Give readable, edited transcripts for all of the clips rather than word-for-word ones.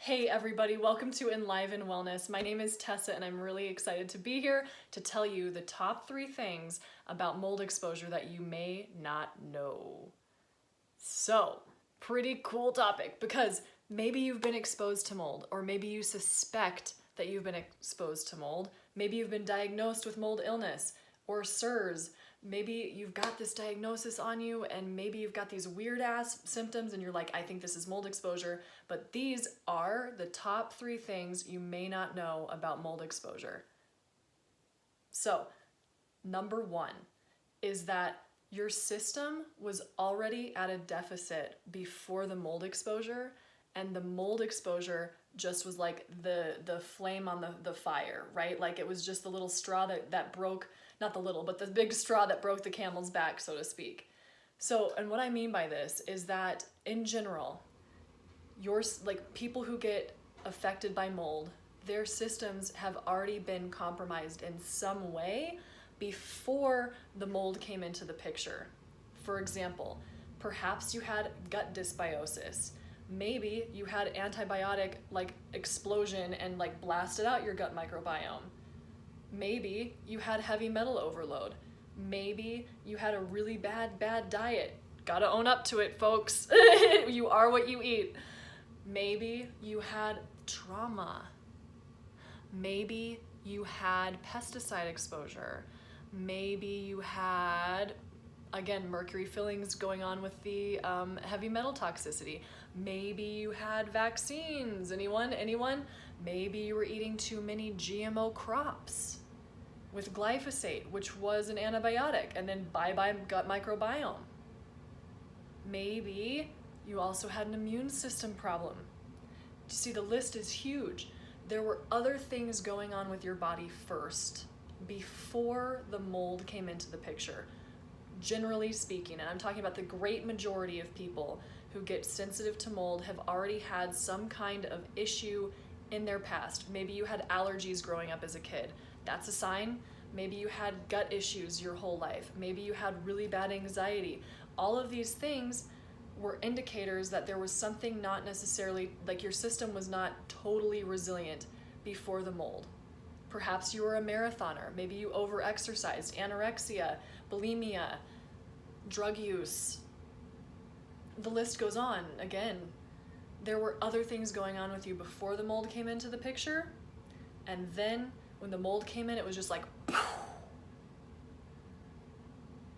Hey everybody, welcome to Enliven Wellness. My name is Tessa and I'm really excited to be here to tell you the top 3 things about mold exposure that you may not know. So, pretty cool topic because maybe you've been exposed to mold, or maybe you suspect that you've been exposed to mold. Maybe you've been diagnosed with mold illness or SIRS. Maybe you've got this diagnosis on you and maybe you've got these weird ass symptoms and you're like, I think this is mold exposure. But these are the top 3 things you may not know about mold exposure. So, number 1 is that your system was already at a deficit before the mold exposure, and the mold exposure just was like the flame on the fire, right? Like it was just the little straw that broke, not the little, but the big straw that broke the camel's back, so to speak. So, and what I mean by this is that in general, people who get affected by mold, their systems have already been compromised in some way before the mold came into the picture. For example, perhaps you had gut dysbiosis. Maybe you had antibiotic explosion and blasted out your gut microbiome. Maybe you had heavy metal overload. Maybe you had a really bad diet. Gotta own up to it, folks. You are what you eat. Maybe you had trauma. Maybe you had pesticide exposure. Maybe you had, again, mercury fillings going on with the heavy metal toxicity. Maybe you had vaccines. Anyone? Maybe you were eating too many GMO crops with glyphosate, which was an antibiotic, and then bye-bye gut microbiome. Maybe you also had an immune system problem. You see, the list is huge. There were other things going on with your body first, before the mold came into the picture. Generally speaking, and I'm talking about the great majority of people who get sensitive to mold have already had some kind of issue in their past. Maybe you had allergies growing up as a kid. That's a sign. Maybe you had gut issues your whole life. Maybe you had really bad anxiety. All of these things were indicators that there was something not necessarily, like your system was not totally resilient before the mold. Perhaps you were a marathoner. Maybe you overexercised, anorexia, bulimia, drug use. The list goes on. Again, there were other things going on with you before the mold came into the picture, and then when the mold came in, it was just like,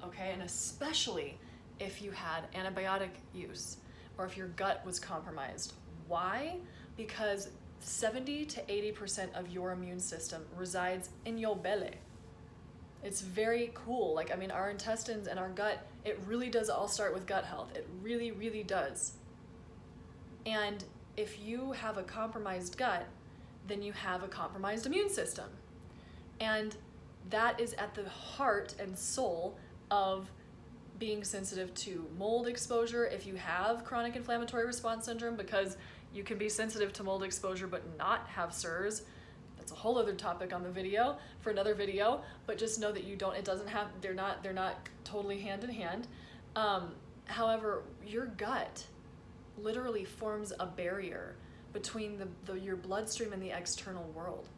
okay, and especially if you had antibiotic use or if your gut was compromised. Why? Because 70 to 80% of your immune system resides in your belly. It's very cool. Our intestines and our gut, it really does all start with gut health. It really, really does. And if you have a compromised gut, then you have a compromised immune system. And that is at the heart and soul of being sensitive to mold exposure. If you have chronic inflammatory response syndrome, because you can be sensitive to mold exposure but not have SIRS. That's a whole other topic on the video for another video, but just know that they're not totally hand in hand. However, your gut literally forms a barrier between your bloodstream and the external world.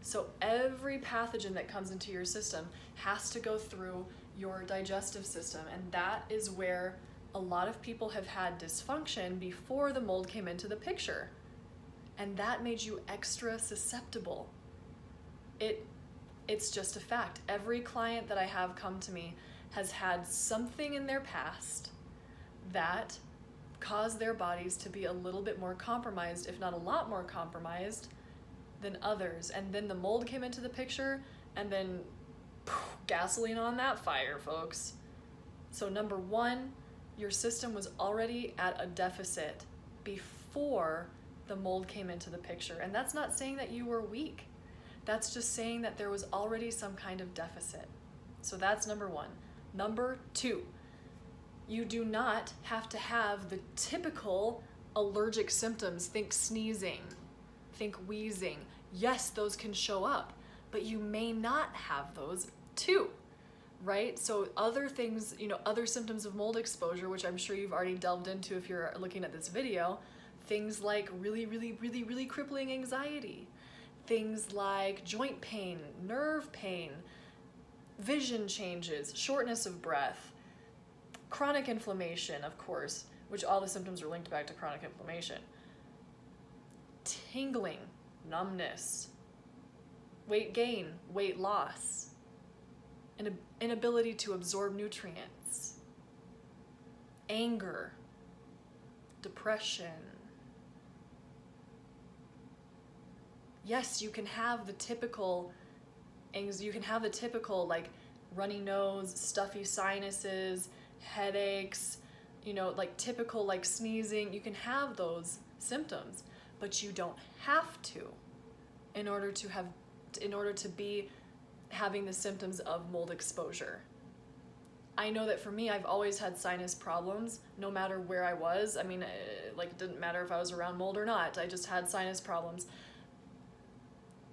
So every pathogen that comes into your system has to go through your digestive system, and that is where a lot of people have had dysfunction before the mold came into the picture, and that made you extra susceptible. It's just a fact. Every client that I have come to me has had something in their past that caused their bodies to be a little bit more compromised, if not a lot more compromised than others. And then the mold came into the picture, and then gasoline on that fire, folks. So number 1, your system was already at a deficit before the mold came into the picture. And that's not saying that you were weak. That's just saying that there was already some kind of deficit. So that's number 1. Number 2, you do not have to have the typical allergic symptoms. Think sneezing, think wheezing. Yes, those can show up, but you may not have those too. Right? So other things, other symptoms of mold exposure, which I'm sure you've already delved into if you're looking at this video, things like really crippling anxiety, things like joint pain, nerve pain, vision changes, shortness of breath, chronic inflammation, of course, which all the symptoms are linked back to chronic inflammation, tingling, numbness, weight gain, weight loss, an inability to absorb nutrients, anger, depression. Yes, you can have the typical like runny nose, stuffy sinuses, headaches, like typical like sneezing. You can have those symptoms, but you don't have to in order to be having the symptoms of mold exposure. I know that for me, I've always had sinus problems, no matter where I was. I mean, like it didn't matter if I was around mold or not. I just had sinus problems.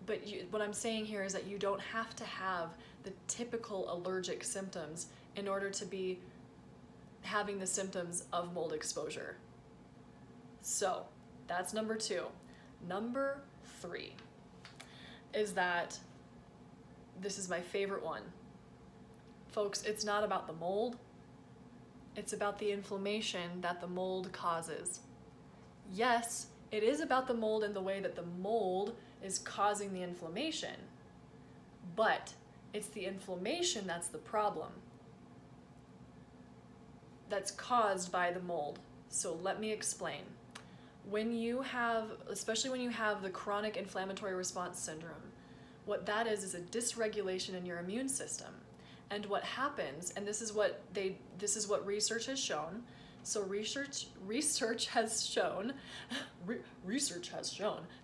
But what I'm saying here is that you don't have to have the typical allergic symptoms in order to be having the symptoms of mold exposure. So that's number 2. Number 3 is that this is my favorite one. Folks, it's not about the mold. It's about the inflammation that the mold causes. Yes, it is about the mold in the way that the mold is causing the inflammation, but it's the inflammation that's the problem, that's caused by the mold. So let me explain. Especially when you have the chronic inflammatory response syndrome, what that is a dysregulation in your immune system. And what happens, and this is what research has shown. So research has shown,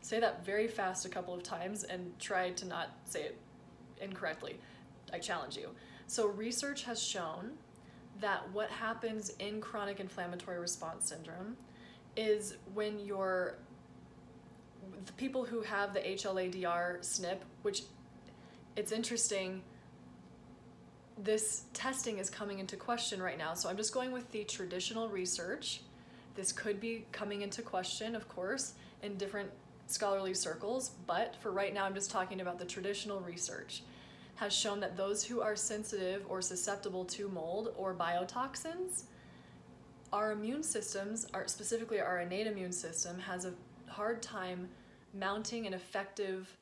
say that very fast a couple of times and try to not say it incorrectly. I challenge you. So research has shown that what happens in chronic inflammatory response syndrome is when the people who have the HLA-DR SNP, which it's interesting, this testing is coming into question right now. So I'm just going with the traditional research. This could be coming into question, of course, in different scholarly circles, but for right now, I'm just talking about the traditional research has shown that those who are sensitive or susceptible to mold or biotoxins, our immune systems, specifically our innate immune system, has a hard time mounting an effective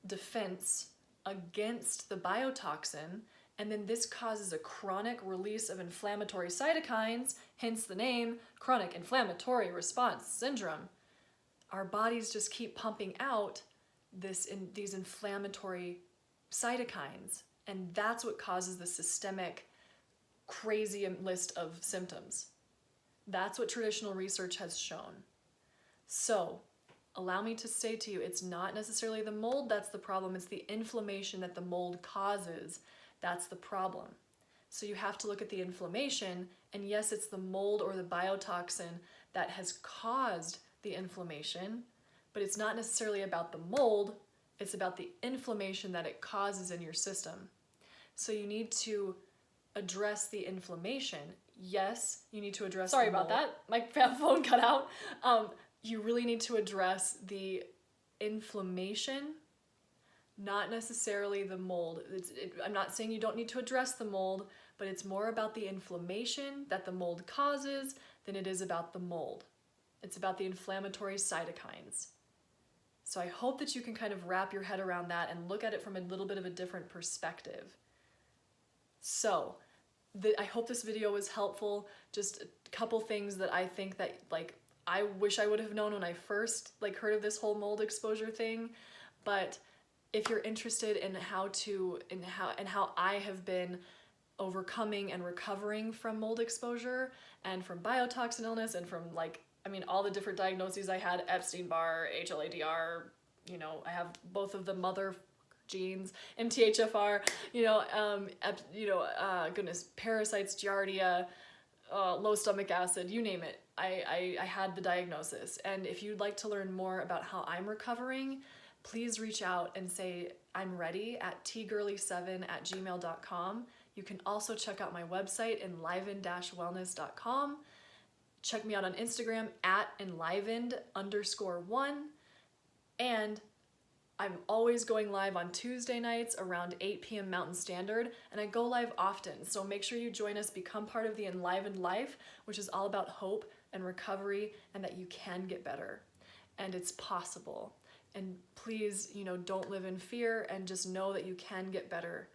defense against the biotoxin, and then this causes a chronic release of inflammatory cytokines, hence the name, chronic inflammatory response syndrome. Our bodies just keep pumping out these inflammatory cytokines, and that's what causes the systemic crazy list of symptoms. That's what traditional research has shown. So allow me to say to you, it's not necessarily the mold that's the problem, it's the inflammation that the mold causes that's the problem. So you have to look at the inflammation, and yes, it's the mold or the biotoxin that has caused the inflammation, but it's not necessarily about the mold, it's about the inflammation that it causes in your system. So you need to address the inflammation. Yes, you need to address Sorry the mold. about that. My phone cut out. You really need to address the inflammation, not necessarily the mold. I'm not saying you don't need to address the mold, but it's more about the inflammation that the mold causes than it is about the mold. It's about the inflammatory cytokines. So I hope that you can kind of wrap your head around that and look at it from a little bit of a different perspective. So I hope this video was helpful. Just a couple things that I think that I wish I would have known when I first heard of this whole mold exposure thing. But if you're interested in how I have been overcoming and recovering from mold exposure and from biotoxin illness and from all the different diagnoses I had, Epstein-Barr, HLA-DR, I have both of the mother genes, MTHFR, parasites, giardia, low stomach acid, you name it. I had the diagnosis. And if you'd like to learn more about how I'm recovering, please reach out and say I'm ready at tgirly7@gmail.com. You can also check out my website, enliven-wellness.com. Check me out on Instagram at enlivened_1. And I'm always going live on Tuesday nights around 8 p.m. Mountain Standard, and I go live often. So make sure you join us, become part of the Enlivened Life, which is all about hope and recovery and that you can get better. And it's possible. And please, don't live in fear and just know that you can get better.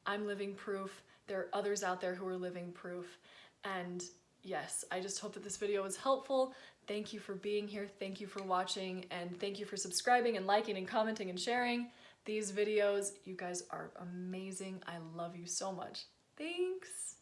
I'm living proof. There are others out there who are living proof. And yes, I just hope that this video was helpful. Thank you for being here. Thank you for watching, and thank you for subscribing and liking and commenting and sharing these videos. You guys are amazing. I love you so much. Thanks.